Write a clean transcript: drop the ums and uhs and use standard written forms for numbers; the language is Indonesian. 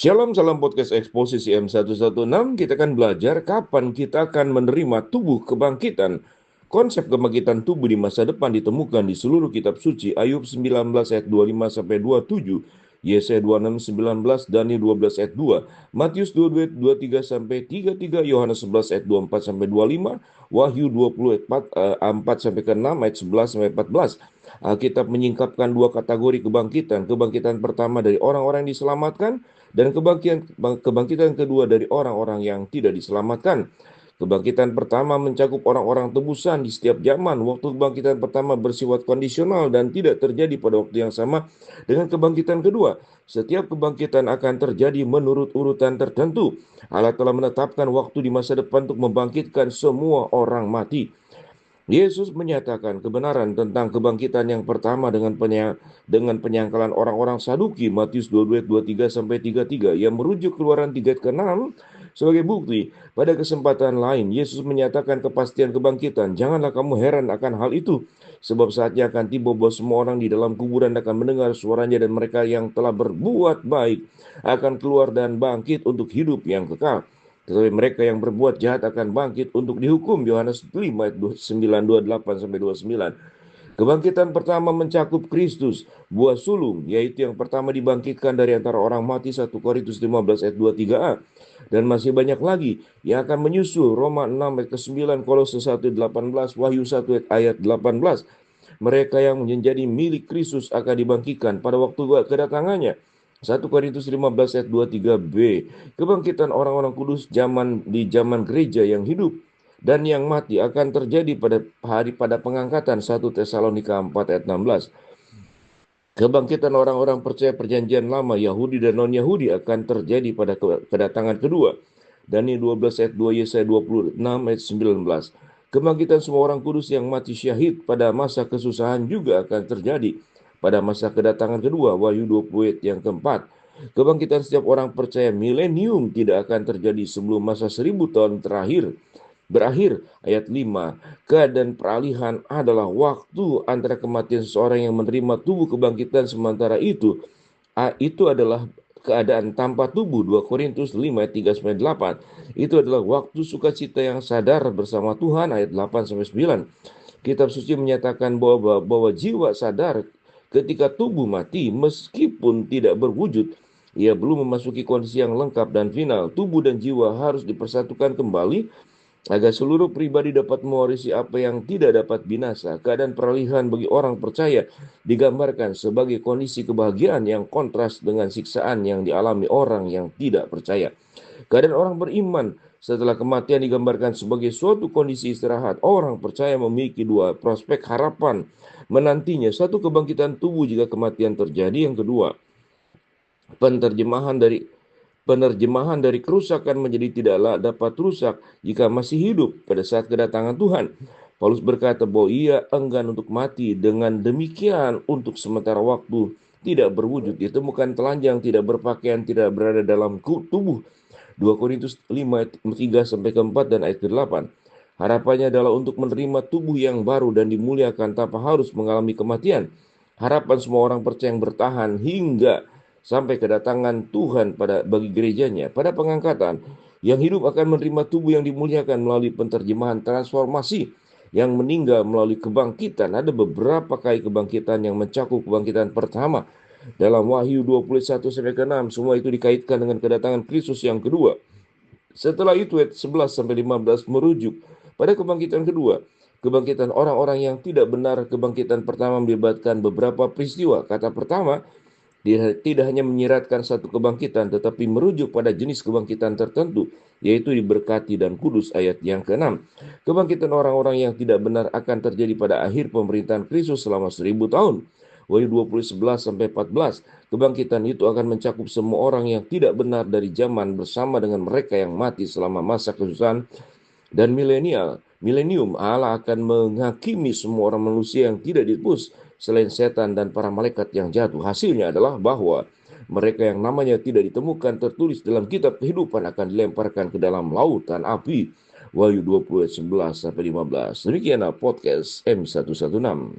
Shalom, salam podcast eksposisi M116. Kita akan belajar kapan kita akan menerima tubuh kebangkitan. Konsep kebangkitan tubuh di masa depan ditemukan di seluruh kitab suci. Ayub 19 ayat 25 sampai 27, Yesaya 26 19, Daniel 12 ayat 2, Matius 22 ayat 23 sampai 33, Yohanes 11 ayat 24 sampai 25, Wahyu 20 ayat 4 sampai ke 6, ayat 11 sampai 14. Alkitab menyingkapkan dua kategori kebangkitan. Kebangkitan pertama dari orang-orang yang diselamatkan, dan kebangkitan kedua dari orang-orang yang tidak diselamatkan. Kebangkitan pertama mencakup orang-orang tebusan di setiap zaman. Waktu kebangkitan pertama bersifat kondisional dan tidak terjadi pada waktu yang sama dengan kebangkitan kedua. Setiap kebangkitan akan terjadi menurut urutan tertentu. Allah telah menetapkan waktu di masa depan untuk membangkitkan semua orang mati. Yesus menyatakan kebenaran tentang kebangkitan yang pertama dengan penyangkalan orang-orang Saduki, Matius 22 ayat 23 sampai 33, yang merujuk Keluaran 3 ayat ke-6 sebagai bukti. Pada kesempatan lain, Yesus menyatakan kepastian kebangkitan. Janganlah kamu heran akan hal itu, sebab saatnya akan tiba bahwa semua orang di dalam kuburan akan mendengar suaranya, dan mereka yang telah berbuat baik akan keluar dan bangkit untuk hidup yang kekal. Tetapi mereka yang berbuat jahat akan bangkit untuk dihukum. Yohanes 5 ayat 9:28 sampai 29. Kebangkitan pertama mencakup Kristus, buah sulung, yaitu yang pertama dibangkitkan dari antara orang mati, 1 Korintus 15 ayat 23a. Dan masih banyak lagi yang akan menyusul. Roma 6 ayat ke-9, Kolose 1 ayat 18, Wahyu 1 ayat 18. Mereka yang menjadi milik Kristus akan dibangkitkan pada waktu kedatangannya. 1 Korintus 15 ayat 23b. Kebangkitan orang-orang kudus di zaman gereja yang hidup dan yang mati akan terjadi pada pengangkatan. 1 Tesalonika 4 ayat 16. Kebangkitan orang-orang percaya perjanjian lama, Yahudi dan non-Yahudi, akan terjadi pada kedatangan kedua. Daniel 12 ayat 2, Yesaya 26 ayat 19. Kebangkitan semua orang kudus yang mati syahid pada masa kesusahan juga akan terjadi pada masa kedatangan kedua, Wahyu 20 ayat yang keempat. Kebangkitan setiap orang percaya milenium tidak akan terjadi sebelum masa 1000 tahun berakhir. Ayat 5. Keadaan peralihan adalah waktu antara kematian seseorang yang menerima tubuh kebangkitan, sementara itu adalah keadaan tanpa tubuh. 2 Korintus 5 ayat 3 sampai 8. Itu adalah waktu sukacita yang sadar bersama Tuhan. Ayat 8 sampai 9. Kitab suci menyatakan bahwa jiwa sadar ketika tubuh mati, meskipun tidak berwujud. Ia belum memasuki kondisi yang lengkap dan final. Tubuh dan jiwa harus dipersatukan kembali agar seluruh pribadi dapat mewarisi apa yang tidak dapat binasa. Keadaan peralihan bagi orang percaya digambarkan sebagai kondisi kebahagiaan yang kontras dengan siksaan yang dialami orang yang tidak percaya. Keadaan orang beriman setelah kematian digambarkan sebagai suatu kondisi istirahat. Orang percaya memiliki dua prospek harapan menantinya. Satu, kebangkitan tubuh jika kematian terjadi. Yang kedua, penerjemahan dari kerusakan menjadi tidaklah dapat rusak jika masih hidup pada saat kedatangan Tuhan. Paulus berkata bahwa ia enggan untuk mati. Dengan demikian, untuk sementara waktu tidak berwujud, ditemukan telanjang, tidak berpakaian, tidak berada dalam tubuh. 2 Korintus 5 ayat 3 sampai ke 4 dan ayat ke-8. Harapannya adalah untuk menerima tubuh yang baru dan dimuliakan tanpa harus mengalami kematian. Harapan semua orang percaya yang bertahan hingga sampai kedatangan Tuhan bagi gerejanya. Pada pengangkatan, yang hidup akan menerima tubuh yang dimuliakan melalui penterjemahan transformasi. Yang meninggal melalui kebangkitan. Ada beberapa kali kebangkitan yang mencakup kebangkitan pertama. Dalam Wahyu 21 sampai ke-6, semua itu dikaitkan dengan kedatangan Kristus yang kedua. Setelah itu ayat 11 sampai 15 merujuk pada kebangkitan kedua. Kebangkitan orang-orang yang tidak benar. Kebangkitan pertama melibatkan beberapa peristiwa. Kata pertama tidak hanya menyiratkan satu kebangkitan, tetapi merujuk pada jenis kebangkitan tertentu, yaitu diberkati dan kudus. Ayat yang ke-6. Kebangkitan orang-orang yang tidak benar akan terjadi pada akhir pemerintahan Kristus selama 1000 tahun. Wahyu 20:11 sampai 14. Kebangkitan itu akan mencakup semua orang yang tidak benar dari zaman bersama dengan mereka yang mati selama masa kesusahan dan milenium. Allah akan menghakimi semua orang manusia yang tidak ditebus selain setan dan para malaikat yang jatuh. Hasilnya adalah bahwa mereka yang namanya tidak ditemukan tertulis dalam kitab kehidupan akan dilemparkan ke dalam lautan api. Wahyu 20 ayat 11 sampai 15. Demikianlah podcast M116.